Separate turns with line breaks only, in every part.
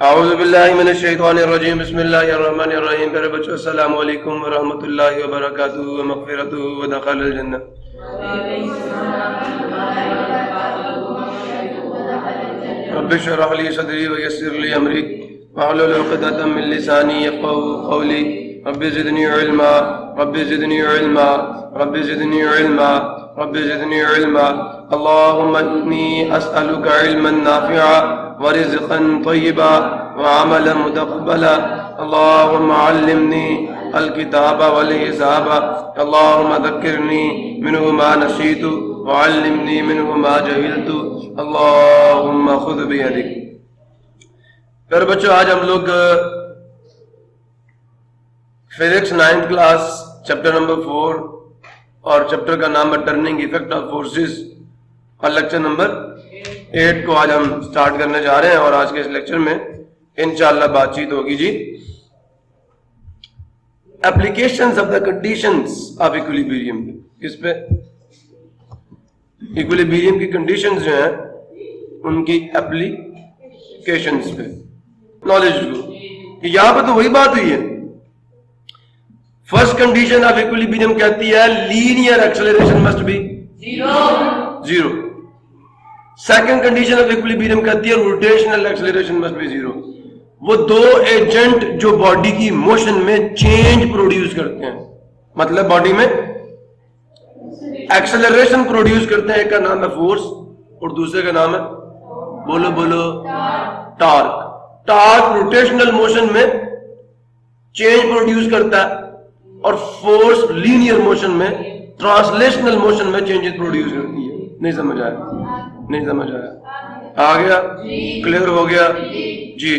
औज़ु बिल्लाहि मिनश शैतानिर रजीम बिस्मिल्लाहिर रहमानिर रहीम। प्यारे बच्चों अस्सलामु अलैकुम व रहमतुल्लाहि व बरकातुहू व मग़फ़िरतुहू व दख़लल जन्नह। रब्बि इश्रह ली सदरी व यस्सिर ली अमरी वहलुल उक़दतम मिन लिसानी यफ़क़हू क़ौली। Rabbi ज़िदनी इल्मा rabbi ज़िदनी इल्मा rabbi ज़िदनी इल्मा rabbi ज़िदनी इल्मा। अल्लाहुम्मा इन्नी अस्अलुका इल्मन नाफ़िअ व रिज़्क़न तय्यिबा व अमलन मुतक़ब्बला। अल्लाहुम्मा अल्लिमनी अल किताबा वल हिसाबा। अल्लाहुम्मा ज़क्किरनी मिन्हु मा नसीतु व अल्लिमनी मिन्हु मा जहिलतु। अल्लाहुम्मा खुज़ बियदिक। फिर बच्चों आज हम लोग physics 9th class chapter number 4 और चैप्टर का नाम है टर्निंग इफेक्ट ऑफ फोर्सेस और लेक्चर नंबर 8 को आज हम स्टार्ट करने जा रहे हैं। और आज के इस लेक्चर में इंशाअल्लाह बातचीत होगी जी applications of the conditions of equilibrium. किस पे? इक्विलिब्रियम की कंडीशंस जो हैं उनकी एप्लीकेशंस पे, नॉलेज को। यहां पे तो वही बात हुई है। फर्स्ट कंडीशन ऑफ इक्विलिब्रियम कहती है linear acceleration must be zero. Second condition of equilibrium कहती है rotational acceleration must be zero. वो दो एजेंट जो बॉडी की मोशन में चेंज प्रोड्यूस करते हैं, मतलब बॉडी में एक्सेलरेशन प्रोड्यूस करते हैं। एक का नाम है फोर्स और दूसरे का नाम है बोलो बोलो टॉर्क। टॉर्क रोटेशनल मोशन में चेंज प्रोड्यूस करता है और फोर्स लीनियर मोशन में, ट्रांसलेशनल मोशन में चेंजेस प्रोड्यूस करती है। नहीं समझ आया? नहीं समझ आया? आ गया? क्लियर हो गया जी?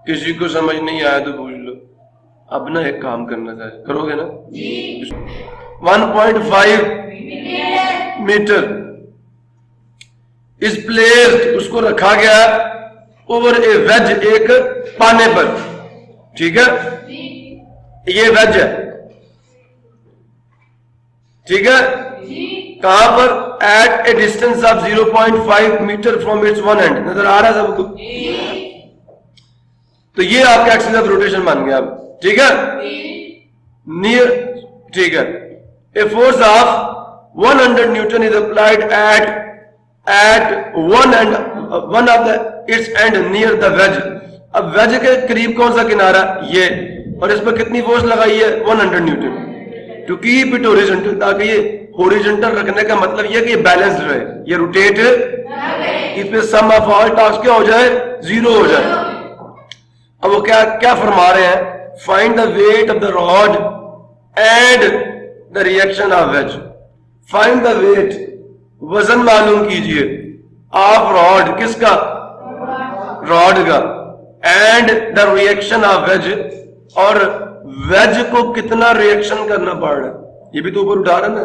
किसी को समझ नहीं आया तो पूछ लो। अब ना एक काम करना चाहिए, करोगे ना? 1.5 मीटर इस प्लेस्ड, उसको रखा गया ओवर ए वेज, एक पाने पर। ठीक है, ये वेज है। ठीक है, कहां पर? At a distance of 0.5 metre from its one end. नजर आ रहा है सबको? तो ये आपका एक्सिस ऑफ रोटेशन मान गया अब। ठीक है, नियर। ठीक है, a force of 100 Newton is applied at one of the it's and near the ways. अब वेज के करीब कौन सा किनारा? ये। और इस पर कितनी फोर्स लगाई है? 100 newton to keep it horizontal, ताकि ये हॉरिजॉन्टल रखने का मतलब ये कि ये बैलेंस्ड रहे, ये रोटेट, इस पे सम ऑफ ऑल टॉर्क्स क्या हो जाए? जीरो हो जाए। अब वो क्या क्या फरमा रहे हैं? Find the weight of the rod and the reaction of wedge. Find the weight, वजन मालूम कीजिए, ऑफ रॉड, किसका? रॉड का। And the reaction of wedge, और वेज को कितना रिएक्शन करना पड़ रहा है, ये भी तो ऊपर उठा रहा है ना।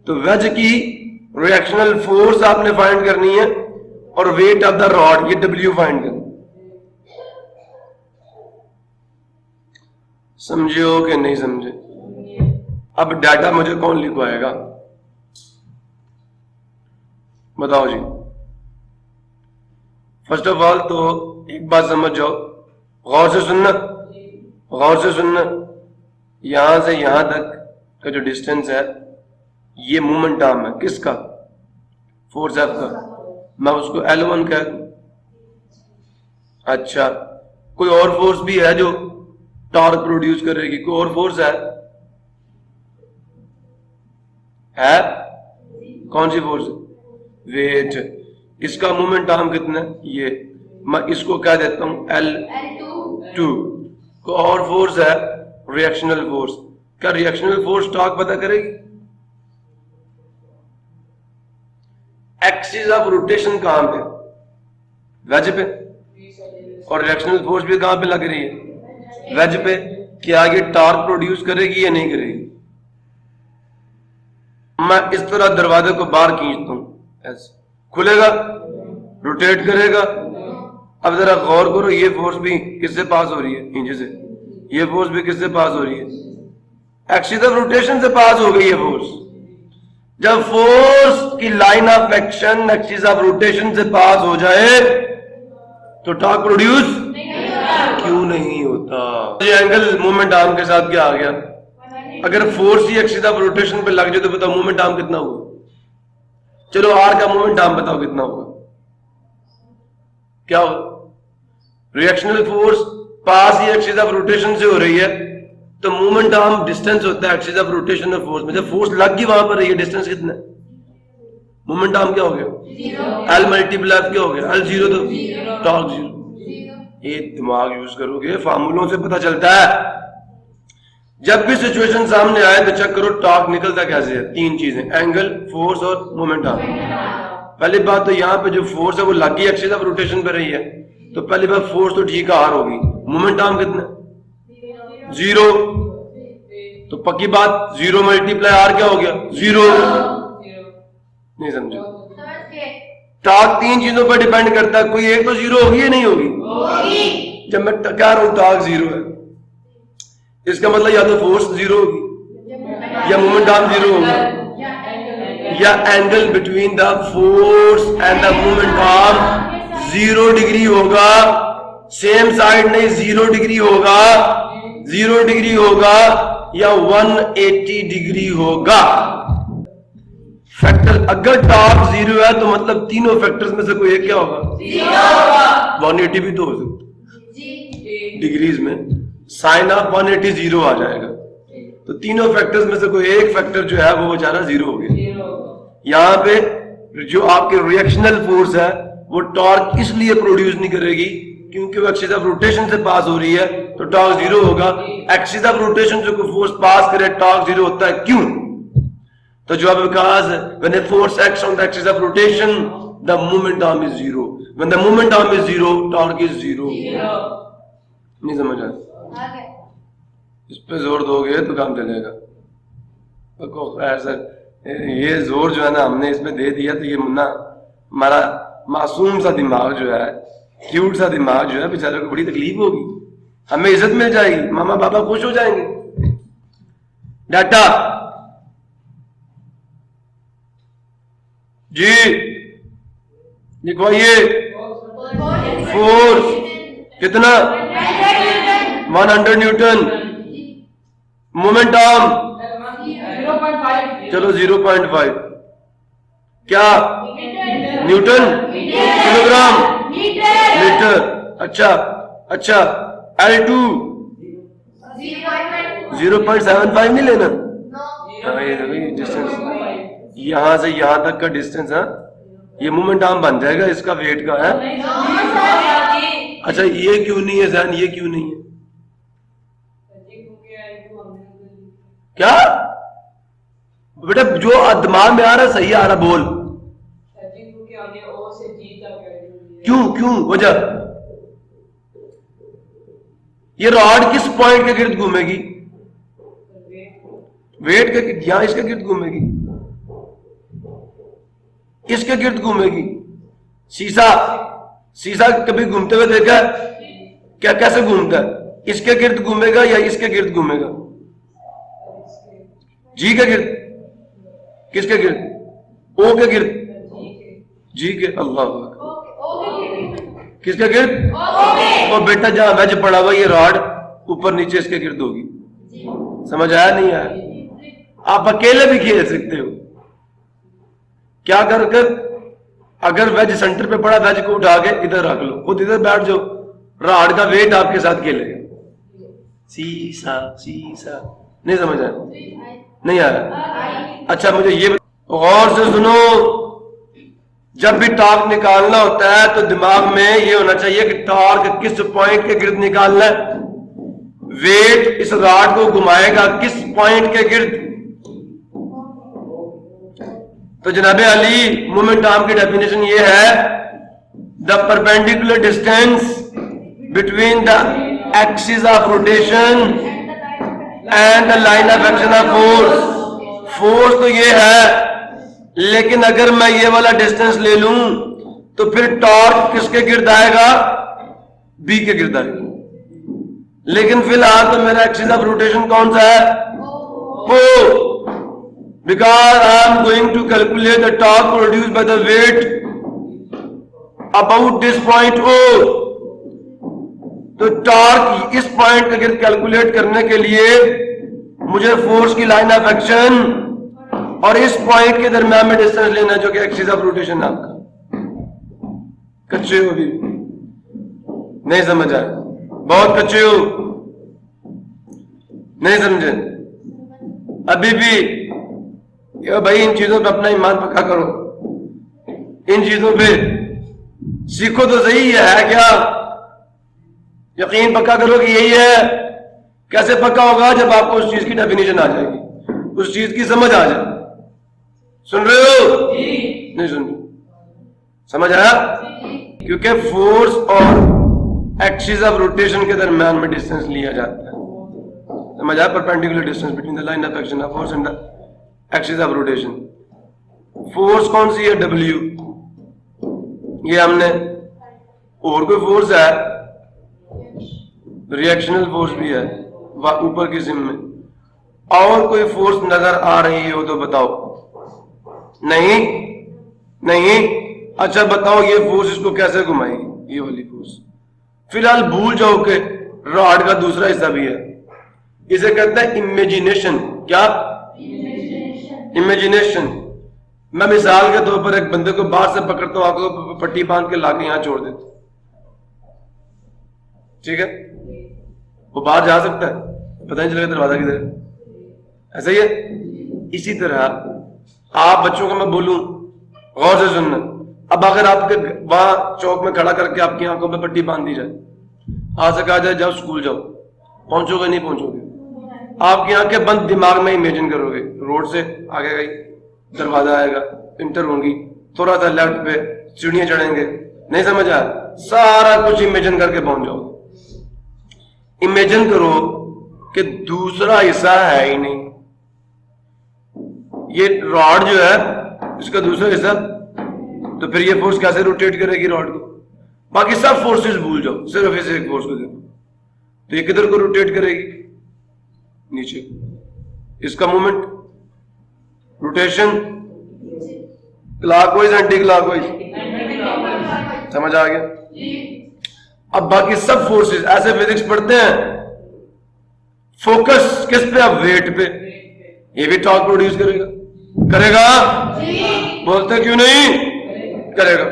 तो वेज की रिएक्शनल फोर्स आपने फाइंड करनी है और वेट ऑफ द रॉड, ये डब्ल्यू फाइंड करना। समझे हो कि नहीं समझे? अब डाटा मुझे कौन लिखवाएगा बताओ जी? फर्स्ट ऑफ ऑल तो एक बात समझ जाओ, गौर से सुनना, गौर से सुनना। यहां से यहां तक का जो डिस्टेंस है ये मूवमेंट आर्म है, किसका? फोर्स एफ का। मैं उसको L1 कह दूं। अच्छा, कोई और फोर्स भी है जो टॉर्क प्रोड्यूस करेगी? कोई और फोर्स है? कौन सी फोर्स? वेट। इसका मूवमेंट आर्म कितना है? ये। मैं इसको कह देता हूं L2। कोई और फोर्स है रिएक्शनल फोर्स। क्या रिएक्शनल फोर्स टॉर्क पता करेगी? एक्सिस ऑफ रोटेशन कहां पे? वेज पे। और रिएक्शनल फोर्स भी कहां पे लग रही है? वेज पे। क्या ये टॉर्क प्रोड्यूस करेगी या नहीं करेगी? मैं इस तरह दरवाजे को बाहर खींचता हूं, ऐसे खुलेगा, रोटेट करेगा। अब जरा गौर करो, ये फोर्स भी किससे पास हो रही है? इंच से। ये फोर्स भी किससे पास हो रही है? एक्सिस ऑफ रोटेशन से पास हो गई है फोर्स। जब फोर्स की line of action axis of rotation से पास हो जाए तो टॉर्क प्रोड्यूस क्यों नहीं होता? ये एंगल मोमेंट आर्म के साथ क्या आ गया? अगर force he axis of rotation पे लग जाए तो बताओ मोमेंट आर्म कितना होगा? चलो आर का मोमेंट आर्म बताओ कितना होगा? क्या होगा? Reactional force pass he axis of rotation से हो रही है तो मोमेंट आर्म डिस्टेंस होता है एक्सिस ऑफ रोटेशन और फोर्स में। जब फोर्स लग गई वहां पर रही है, डिस्टेंस कितना है? मोमेंट आर्म क्या हो गया? एल मल्टीप्लाई क्या हो गया? एल जीरो तो टॉर्क जीरो। ये दिमाग यूज करोगे, फार्मूलों से पता चलता है। जब भी सिचुएशन सामने आए तो चेक करो टॉर्क निकलता कैसे है। तीन चीजें, एंगल, फोर्स और मोमेंट आर्म। पहली बात तो यहाँ पे जो फोर्स है वो लग गई एक्सिस ऑफ रोटेशन पे रही है तो पहली बात फोर्स तो ठीक है, आर होगी। मोमेंट आर्म कितना? जीरो। तो पक्की बात जीरो मल्टीप्लाई आर क्या हो गया? जीरो। नहीं समझे? टॉर्क तीन चीजों पर डिपेंड करता है, कोई एक तो जीरो होगी या नहीं होगी? जब मैं कह रहा हूं टॉर्क जीरो है इसका मतलब या तो फोर्स जीरो होगी या मोमेंट आर्म जीरो होगा या angle between the force and the moment arm 0 degree होगा। सेम साइड नहीं, 0 डिग्री होगा, 0 डिग्री होगा या 180 डिग्री होगा। फैक्टर अगर टॉर्क जीरो है तो मतलब तीनों फैक्टर्स में से कोई एक क्या होगा? 180 भी तो हो सकता डिग्रीज में, साइन ऑफ 180 जीरो आ जाएगा। तो तीनों फैक्टर्स में से कोई एक फैक्टर जो है वो बेचारा जीरो हो गया। यहां पे जो आपके रिएक्शनल फोर्स है वो टॉर्क इसलिए प्रोड्यूस नहीं करेगी क्योंकि वो एक्सिस ऑफ रोटेशन से पास हो रही है तो टॉर्क जीरो होगा। एक्सिस ऑफ रोटेशन से कोई फोर्स पास करे टॉर्क जीरो होता है, क्यों? तो जवाब विकास, when a force acts on the axis of rotation the moment arm is zero, when the moment arm is zero torque is zero। नहीं समझ आया? इस पे जोर दोगे तो काम चलेगा। ऐसा ये जोर जो है ना हमने इसमें दे दिया तो ये मुन्ना हमारा मासूम सा दिमाग जो है, क्यूट सा दिमाग जो है बेचारे को बड़ी तकलीफ होगी। हमें इज्जत मिल जाएगी, मामा पापा खुश हो जाएंगे। डाटा जी लिखवाइए। फोर्स कितना? 100 न्यूटन। Moment arm
0.5।
चलो 0.5। क्या? Newton, kilogram, metre. अच्छा अच्छा, L2 0.75 नहीं लेना। हाँ ये देखो डिस्टेंस यहां से यहां तक का डिस्टेंस है, ये मोमेंट आर्म बन जाएगा, इसका वेट का है। अच्छा ये क्यों नहीं है जहन, ये क्यों नहीं है? क्या बेटा जो दिमाग में आ रहा है सही आ रहा, बोल। क्यों क्यों वजह? ये रॉड किस पॉइंट के गिर्द घूमेगी? वेट के यहां इसके गिर्द घूमेगी, इसके गिर्द घूमेगी। शीशा शीशा कभी घूमते हुए देखा? क्या कैसे घूमता है? इसके गिर्द घूमेगा या इसके गिर्द घूमेगा? जी के गिर्द। किसके गिर्द? ओ के गिर्द। जी के। अल्लाह किसके गिर्द? तो बेटा जहां वेज पड़ा हुआ ये रॉड ऊपर नीचे इसके गिर्द होगी। समझ आया नहीं आया? आप अकेले भी खेल सकते हो। क्या कर कर अगर वेज सेंटर पे पड़ा, वेज को उठा के इधर रख लो, खुद इधर बैठ जाओ, रॉड का वेट आपके साथ खेलेगा। सीसा सीसा। नहीं समझ आया? नहीं आया? अच्छा मुझे ये गौर से सुनो, जब भी टॉर्क निकालना होता है तो दिमाग में ये होना चाहिए कि टॉर्क किस पॉइंट के गिर्द निकालना है। वेट इस रॉड को घुमाएगा किस पॉइंट के गिर्द? तो जनाबे अली मोमेंट आर्म की डेफिनेशन ये है, the perpendicular distance between the axis of rotation and the line of action of force. Force तो ये है, लेकिन अगर मैं ये वाला डिस्टेंस ले लूं तो फिर टॉर्क किसके गिर्द आएगा? बी के गिर्द आएगा। लेकिन फिलहाल तो मेरा एक्सिस ऑफ रोटेशन कौन सा है? ओ। Because I am going to calculate the torque produced by the weight about this point O. तो टॉर्क इस पॉइंट के गिर्द कैलकुलेट करने के लिए मुझे फोर्स की लाइन ऑफ एक्शन और इस पॉइंट के दरम्यान में डिस्टेंस लेना है, जो कि एक्सिस ऑफ रोटेशन है आपका। कच्चे हो अभी नहीं समझ आए, बहुत कच्चे हो, नहीं समझे अभी भी। या भाई इन चीजों पे अपना ईमान पक्का करो, इन चीजों पे सीखो तो सही है क्या। यकीन पक्का करो कि यही है। कैसे पक्का होगा? जब आपको उस चीज की डेफिनेशन आ जाएगी, उस चीज की समझ आ जाए। सुन रहे हो? नहीं सुन रहे? समझ आया? क्योंकि फोर्स और एक्सिस ऑफ रोटेशन के दरम्यान में डिस्टेंस लिया जाता है। समझ आया? Perpendicular distance between the line of action of force and the axis of rotation. Force कौन सी है? W। ये हमने, और कोई फोर्स है, रिएक्शनल फोर्स भी है ऊपर की जिम में। और कोई फोर्स नजर आ रही हो तो बताओ। नहीं नहीं, अच्छा बताओ ये फोर्स इसको कैसे घुमाएगी, ये वाली फोर्स। फिलहाल भूल जाओ कि रॉड का दूसरा हिस्सा भी है। इसे कहते हैं इमेजिनेशन। क्या? इमेजिनेशन। मैं मिसाल के तौर पर एक बंदे को बाहर से पकड़ता हूं, आंखों पर पट्टी बांध के लाके यहां छोड़ देता हूं, ठीक है? वो बाहर जा सकता है, पता नहीं चलेगा दरवाजा किधर है। ऐसा ही है। इसी तरह आप बच्चों को मैं बोलूं, गौर से सुनना। अब अगर आपके वहां चौक में खड़ा करके आपकी आंखों पे पट्टी बांध दी जाए, आज से कहा जाए जाओ स्कूल जाओ, पहुंचोगे? नहीं पहुंचोगे। आपकी आंखें बंद, दिमाग में इमेजिन करोगे रोड से आगे गई, दरवाजा आएगा, इंटर होंगी, थोड़ा सा लेफ्ट पे सीढ़ियां चढ़ेंगे। नहीं समझ आया? सारा कुछ इमेजिन करके पहुंच जाओ। इमेजिन करो कि दूसरा हिस्सा है ही नहीं, ये रॉड जो है इसका दूसरा हिस्सा, तो फिर ये फोर्स कैसे रोटेट करेगी रॉड को? बाकी सब फोर्सेस भूल जाओ, सिर्फ इस एक फोर्स को देखो, तो ये किधर को रोटेट करेगी? नीचे। इसका movement, rotation, clockwise anti clockwise. समझ आ गया? अब बाकी सब फोर्सेस, ऐसे फिजिक्स पढ़ते हैं, फोकस किस पे? अब वेट पे। ये भी टॉर्क प्रोड्यूस करेगा, करेगा? बोलते क्यों नहीं? करेगा।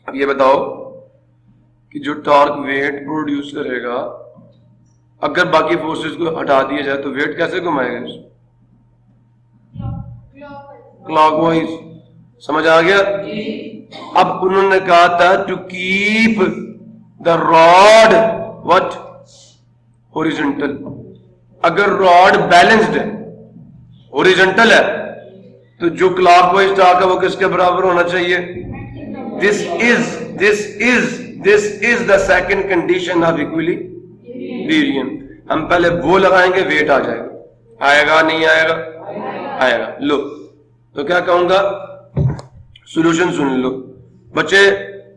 अब ये बताओ कि जो टॉर्क वेट प्रोड्यूस करेगा, अगर बाकी फोर्सेस को हटा दिया जाए तो वेट कैसे घुमाएगा? क्लॉकवाइज। समझ आ गया? अब उन्होंने कहा था to keep the rod what? Horizontal. अगर रॉड बैलेंस्ड है, हॉरिजॉन्टल है, तो जो क्लॉकवाइज टॉर्क है वो किसके बराबर होना चाहिए? This is the second condition of equilibrium. हम पहले वो लगाएंगे, वेट आ जाएगा। आएगा नहीं आएगा? आएगा। लो तो क्या कहूंगा, सॉल्यूशन सुन लो बच्चे,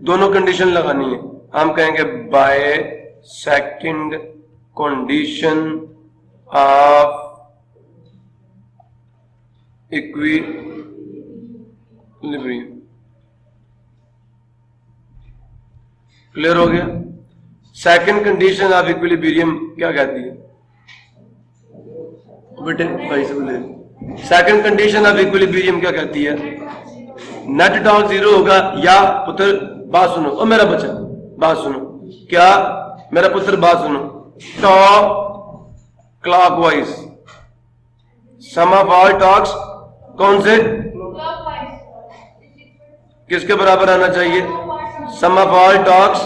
दोनों कंडीशन लगानी है। हम कहेंगे by second condition of equilibrium. Clear हो गया? सेकंड कंडीशन ऑफ इक्विलिब्रियम क्या कहती है बेटे? भाई से बोले, सेकंड कंडीशन ऑफ इक्विलिब्रियम क्या कहती है? नेट टॉर्क जीरो होगा, या पुत्र बात सुनो, ओ मेरा बच्चा बात सुनो, क्या मेरा पुत्र बात सुनो, torque clockwise, sum of all torques कौन से? किसके बराबर आना चाहिए? Sum of all torques,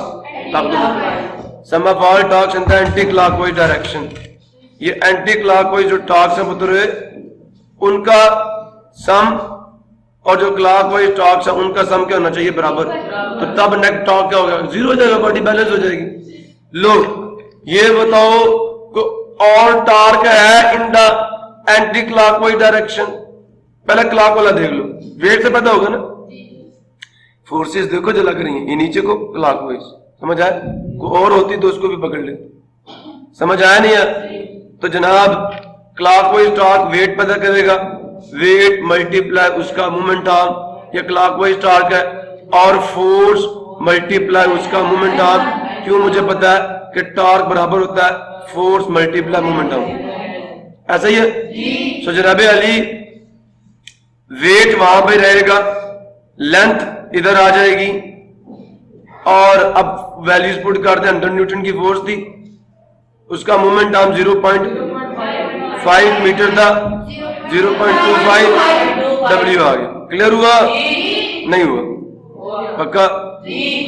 sum of all torques in the anti clockwise direction. ये एंटी क्लॉकवाइज जो टॉर्क्स है पुत्र, उनका सम और जो क्लॉकवाइज टॉर्क्स है उनका सम क्या होना चाहिए? बराबर। तो तब नेट टॉर्क क्या होगा? जीरो हो जाएगा, बॉडी बैलेंस हो जाएगी। लो ये बताओ और टॉर्क है इन द एंटी क्लॉकवाइज डायरेक्शन। पहले क्लॉक वाला देख लो, वेट से पता होगा ना। फोर्सेस देखो जो लग रही हैं, ये नीचे को क्लॉकवाइज, समझ आया? को और होती तो उसको भी पकड़ ले। समझ आया नहीं यार? तो जनाब क्लॉकवाइज टॉर्क वेट पैदा करेगा, वेट मल्टीप्लाई उसका मोमेंट आर्म, ये क्लॉकवाइज टॉर्क है, और फोर्स मल्टीप्लाई उसका मोमेंट आर्म, क्यों? मुझे पता है कि टॉर्क बराबर होता है फोर्स मल्टीप्लाई मोमेंटम, ऐसा ही है। सो जनाब अली वेट वहां पे रहेगा, लेंथ इधर आ जाएगी, और अब वैल्यूज पुट करते हैं। 100 न्यूटन की फोर्स थी, उसका मोमेंट आर्म 0.5 मीटर था, 0.25 डब्ल्यू आ गया। क्लियर हुआ? नहीं हुआ? पक्का?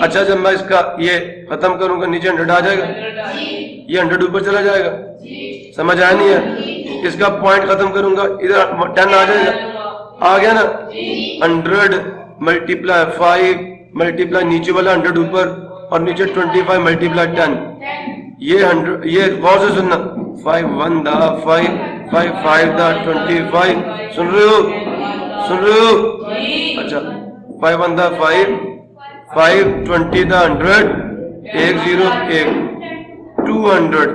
अच्छा, जब मैं इसका ये खत्म करूंगा नीचे 100 आ जाएगा, ये 100 ऊपर चला जाएगा, समझ आया नहीं है? इसका पॉइंट खत्म करूंगा, इधर 10 आ जाएगा, आ गया ना? 100 मल्टीप्लाई 5 मल्टीप्लाई नीचे वाला 100 ऊपर, और नीचे 25 मल्टीप्लाई 10, ये 100, ये गौर से सुनना, 5 1 दा 5 5 5 दा 25, सुन रहे हो? सुन रहे हो? अच्छा, 5 1 दा 5 5 20 दा 100, 1 0 1 200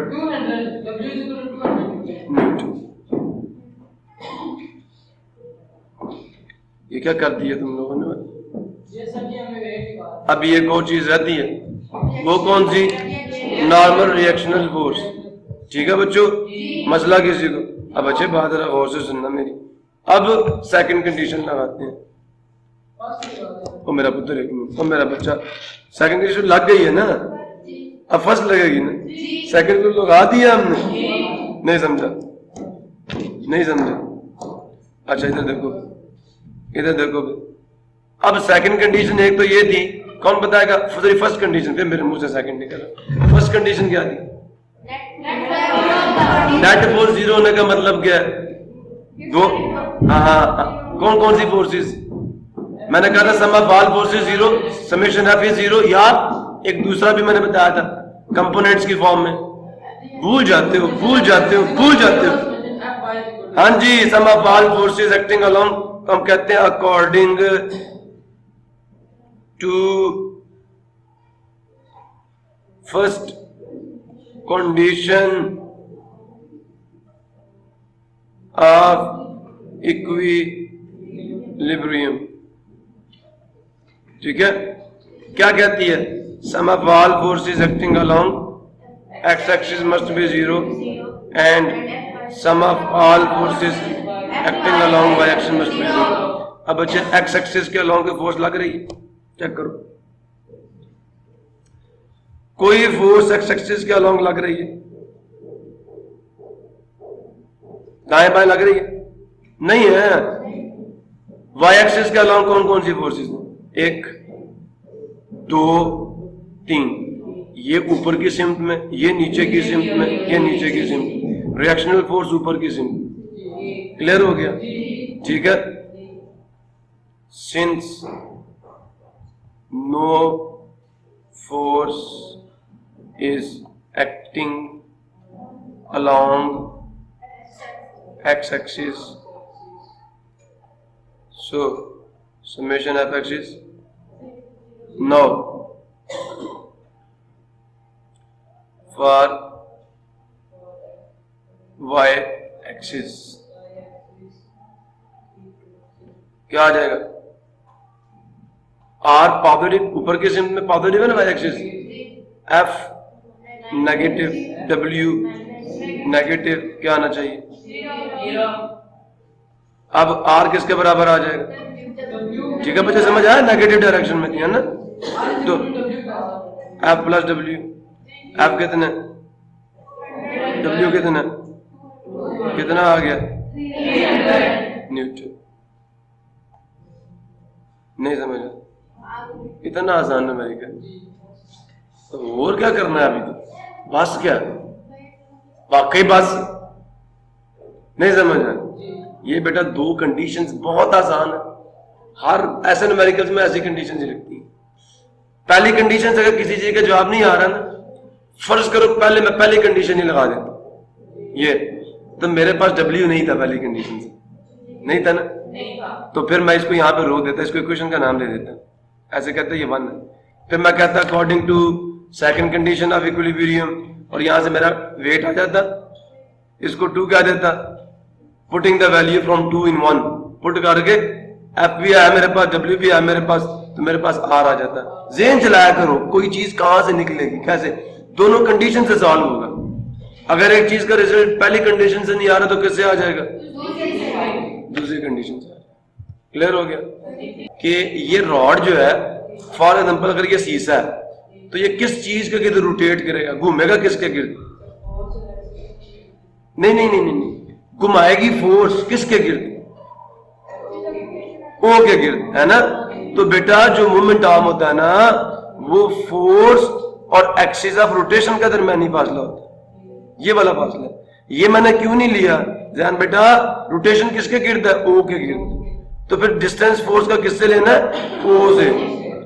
न्यूटन। ये क्या कर दिया तुम लोगों ने? अब ये एक और चीज रहती है, वो कौन सी? Normal reactional force. ठीक है बच्चों, मसला किसी को? अब अच्छे बात है, गौर से सुनना मेरी। अब सेकंड कंडीशन लगाते हैं। ओ मेरा पुत्र, ओ मेरा बच्चा, सेकंड कंडीशन लग गई है ना? अब फर्स्ट लगेगी ना? सेकंड को लगा दिया हमने, नहीं समझा? नहीं समझा? अच्छा इधर देखो, इधर देखो। अब सेकंड कंडीशन एक तो ये थी, कौन बताएगा? फर्स्ट कंडीशन, फिर मेरे मुंह से सेकंड निकला। फर्स्ट कंडीशन क्या थी? नेट फोर्स जीरो होने का मतलब क्या है? दो, हाँ, कौन कौन सी फोर्सेस? मैंने कहा था sum of all forces zero, summation of is zero, या एक दूसरा भी मैंने बताया था कंपोनेंट्स की फॉर्म में। भूल जाते हो, भूल जाते हो, भूल जाते हो। हाँ जी, sum of all forces acting along, हम कहते हैं according to first condition of equilibrium. ठीक है, क्या कहती है? Sum of all forces acting along X axis must be zero, and sum of all forces acting along Y axis must be zero. अब बच्चे एक्स एक्सिस के along force लग रही है, चेक करो। कोई फोर्स एक्स एक्सिस के along लग रही है? दाएं बाएं लग रही है? नहीं है। वाई एक्सिस के अलोंग कौन कौन सी फोर्सेस हैं? 1 2 3, ये ऊपर की सिम्त में, ये नीचे की सिम्त में, ये नीचे की सिम्त में। रिएक्शनल फोर्स ऊपर की सिम्त में। क्लियर हो गया? ठीक है। Since no force is acting along x-axis, so summation of x is no for y-axis। क्या आ जाएगा? r पॉजिटिव, ऊपर के सिम्बल में पॉजिटिव है ना y-axis, f negative, W negative, क्या आना चाहिए? अब R किसके बराबर आ जाएगा? ठीक है बच्चे, समझ आया? नेगेटिव डायरेक्शन में दिया ना, तो F प्लस W, F कितना? W कितना? कितना आ गया? न्यूटन। नहीं समझा? इतना आसान है मेरी का। तो और क्या करना है अभी? तो बस क्या, वाकई बस नहीं समझ रहा? ये बेटा दो कंडीशंस बहुत आसान है, हर ऐसे न्यूमेरिकल्स में ऐसी कंडीशंस ही लगती है। पहली कंडीशन से अगर किसी चीज का जवाब नहीं आ रहा ना, फर्ज करो पहले मैं पहली कंडीशन ही लगा देता, ये तो मेरे पास W नहीं था पहली कंडीशन से, नहीं था ना, तो फिर मैं इसको यहाँ पे रोक देता, इसको इक्वेशन का नाम दे देता, ऐसे कहते ये 1 है। फिर मैं कहता according to second condition of equilibrium, और यहां से मेरा वेट आ जाता, इसको 2 कह देता, putting the value from 2 in 1, put करके एफ भी है मेरे पास, डब्ल्यू भी है मेरे पास, तो मेरे पास आर आ जाता है। ज़हन चलाया करो, कोई चीज कहां से निकलेगी, कैसे, दोनों कंडीशन से सॉल्व होगा। अगर एक चीज का रिजल्ट पहली कंडीशन से नहीं आ रहा तो किससे आ जाएगा, दूसरी कंडीशन से। क्लियर हो गया कि ये रॉड जो है, फॉर एग्जांपल अगर ये शीशा है तो ये किस चीज के गिर्द रोटेट करेगा, घूमेगा किसके गिर्द, नहीं नहीं नहीं नहीं, घुमाएगी फोर्स किसके गिर्द, ओ के गिर्द, है ना। तो बेटा जो मोमेंट आर्म होता है ना, वो फोर्स और एक्सिस ऑफ रोटेशन का दरमियानी फासला होता है, ये वाला फासला है। ये मैंने क्यों नहीं लिया, ध्यान बेटा, रोटेशन किसके गिर्द है, ओ के गिर्द। तो फिर डिस्टेंस फोर्स का किससे लेना है, ओ से,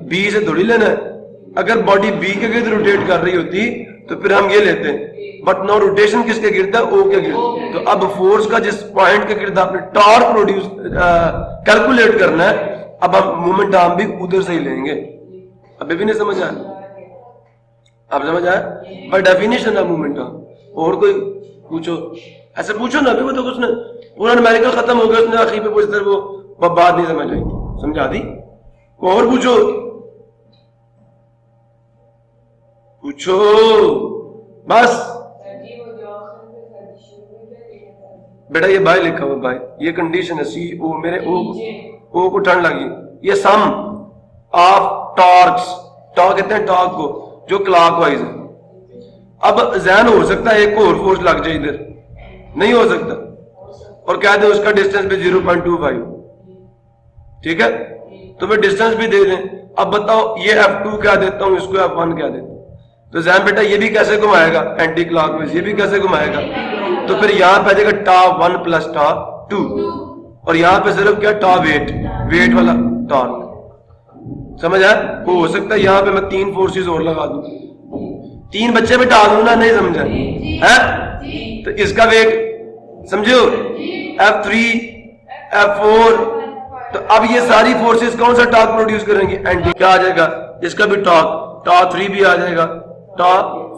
बी से थोड़ी लेना है। अगर बॉडी बी के गिर्द रोटेट कर रही होती तो फिर हम ये लेते हैं, बट नो, रोटेशन किसके गिर्द है, ओ के गिर्द। तो अब फोर्स का जिस पॉइंट के गिर्द आपने टॉर्क प्रोड्यूस कैलकुलेट करना है, अब हम मोमेंट आर्म भी उधर से ही लेंगे। अभी भी नहीं समझ आया, आप समझ आया, पर डेफिनेशन है मोमेंट आर्म। और कोई पूछो, ऐसे पूछो ना, अभी वो तो कुछ ना, पूरा न्यूमेरिकल खत्म हो गया, उसने आखिर पे पूछते वो बात नहीं समझ आई, समझा दी। और पूछो पूछो बस। बेटा ये बाय लिखा हुआ, बाय, ये कंडीशन है, सी ओ, मेरे ओ को टर्न लगी, ये सम ऑफ टॉर्क्स, टॉर्क कहते हैं टॉर्क को, जो क्लॉकवाइज है। अब जहन हो सकता है एक और फोर्स लग जाए इधर, नहीं हो सकता, और कह दे उसका डिस्टेंस भी 0.25, ठीक है, तो मैं डिस्टेंस भी दे दें। अब बताओ ये F2 क्या देता हूं, इसको F1 क्या देता हूं, तो जहन बेटा ये भी कैसे घुमाएगा, एंटी क्लॉकवाइज, ये भी कैसे घुमाएगा। तो फिर यहां पे आ जाएगा टा 1 प्लस टा 2, और यहां पे सिर्फ क्या, टा वेट वाला टॉर्क। समझ आया। हो सकता है यहां पे मैं 3 फोर्सेस और लगा दूं, 3 बच्चे में डाल दूं ना, नहीं समझा है, तो इसका वेट समझो F3 F4, तो अब ये सारी फोर्सेस कौन सा टॉर्क प्रोड्यूस करेंगे, एंटी, क्या आ जाएगा, इसका भी टॉर्क, टा 3 भी आ जाएगा, टा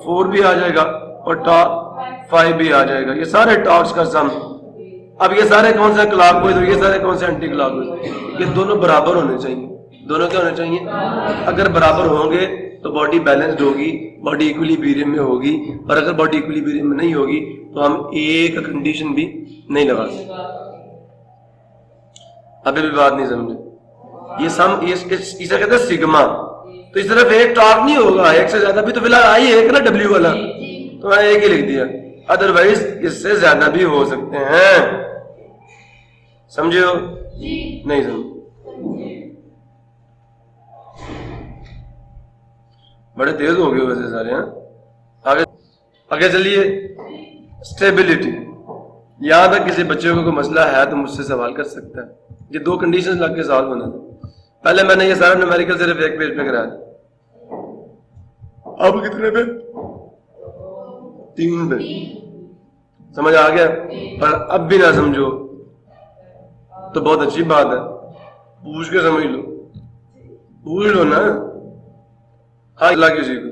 4 भी आ जाएगा, और टा 5 भी आ जाएगा। ये सारे टॉर्क्स का सम। अब ये सारे कौन सा क्लॉकवाइज और ये सारे कौन से एंटी क्लॉकवाइज, ये दोनों बराबर होने चाहिए। दोनों क्या होने चाहिए, अगर बराबर होंगे तो बॉडी बैलेंस्ड होगी, बॉडी इक्विलिब्रियम में होगी, और अगर बॉडी इक्विलिब्रियम में नहीं होगी तो हम एक कंडीशन भी नहीं लगा सकते। अभी भी बात नहीं समझे, ये सम, इसे कहते हैं सिग्मा। तो इस तरफ एक टॉर्क नहीं होगा, एक से ज्यादा भी, तो फिलहाल आई एक ना डब्ल्यू वाला, तो मैंने एक ही लिख दिया, अदरवाइज इससे ज्यादा भी हो सकते हैं। समझे हो, नहीं समझे, बड़े तेज हो गए वैसे सारे, हैं। आगे चलिए, स्टेबिलिटी। यहां तक किसी बच्चे को कोई मसला है तो मुझसे सवाल कर सकता है। ये 2 कंडीशंस लग के सॉल्व होना था। पहले मैंने ये सारा न्यूमेरिकल सिर्फ एक पेज पे कराया, अब कितने पे, 3 पे। समझ आ गया। पर अब भी ना समझो तो बहुत अच्छी बात है, पूछ के समझ लो, पूछ लो ना, हाँ, किसी को